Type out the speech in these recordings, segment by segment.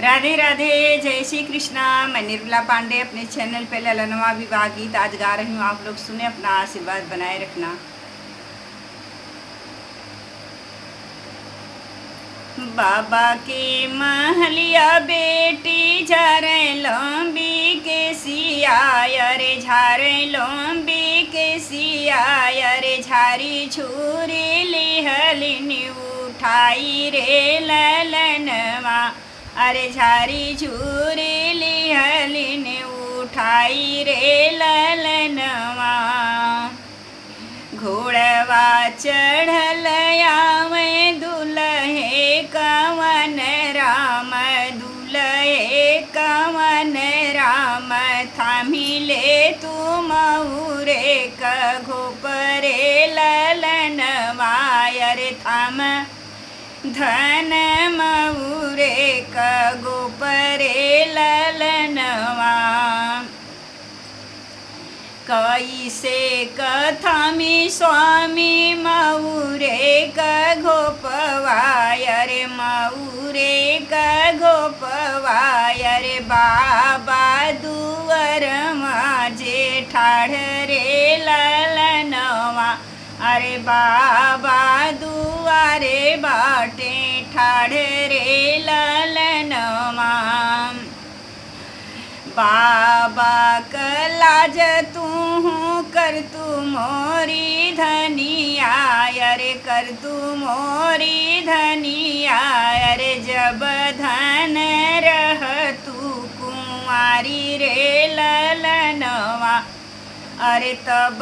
राधे राधे, जय श्री कृष्णा। मैं निर्मला पांडे अपने चैनल पे ललनवा विवाह गीत आज गा रही हूँ। आप लोग सुने, अपना आशीर्वाद बनाए रखना। बाबा के महलिया बेटी झारे लंबी के सिया रे, झारे लंबी के सिया रे, झारी छुरी लिहलिनी उठाई रे ललनवा। अरे झारी छुरी लिहलिन उठाई रे ललनवा। घोड़वा चढ़ल आवे दुल्हे कवन राम, दुल्हे कवन राम, थामी ले तुम उरे घोपरे ललनवा। अरे थाम धन मऊरे गोपरे ललनवा। कैसे कथामी स्वामी मऊरे घोपवा, रे मऊरे घोपवा। रे बाबा दुवर माझे ठाढ़ रे ललनवा। अरे बाबा दुआरे बाटे ठाढ़ रे ललनवा। बाबा कलाज तू कर तू मोरी धनिया, अरे कर तू मोरी धनिया। अरे जब धन रह तू कुंवारी रे ललनवा। अरे तब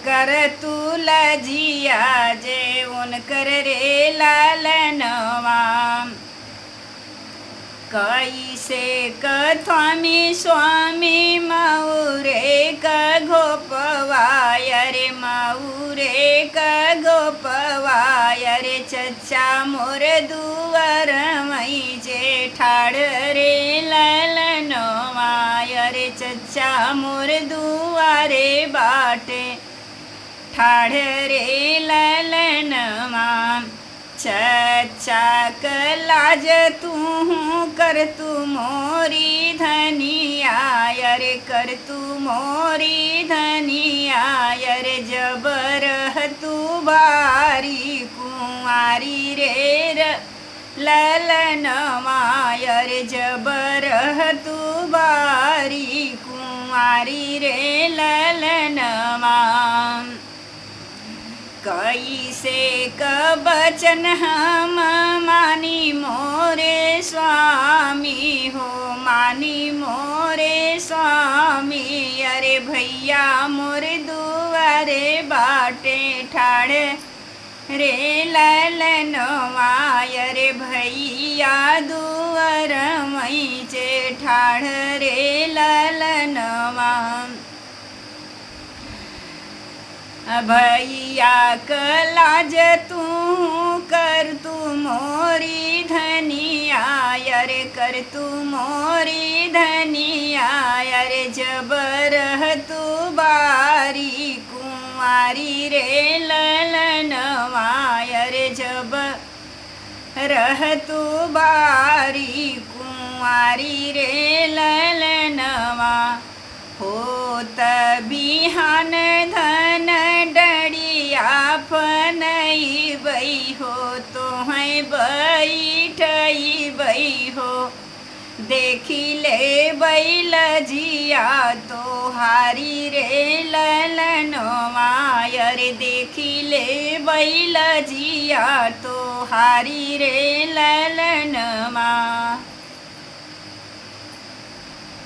कर तू लजिया जे उनकर रे ललनवा। कैसे कथामी स्वामी मऊरे घोपवा, रे मऊरे घोपवा। रे चचा मोर दुआर मई जे ठाड़ रे ललनवा। रे चचा मोर दुआरे बाटे ठाड़ रे ललनवा। चचा कलाज तू कर तू मोरी धनिया, रे कर तू मोरी धनिया। रे जब रह तू बारी कुंवारी रे ललनवा। रे जब रह तू बारी कुंवारी रे ललनवा। कैसे कबचन हम मानी मोरे स्वामी हो, मानी मोरे स्वामी। अरे भैया मोर दुआरे बाटे ठाड़ रे ललनवा। अरे भैया दुआर मई चे ठाड़ रे ललनवा। भैया कलाज तू कर तू मोरी धनिया, रे कर तू मोरी धनिया। रे जब रह तू बारी कुंवारी रे ललनवा। रे जब रह तू बारी कुंवारी रे ललनवा। होत बिहान धन डरिया फनई बई हो, तो है बैठई बई हो। देखी ले बैल जिया तो हारी रे ललनवा। रे देखी ले बैल जिया तो हारी रे ललनवा।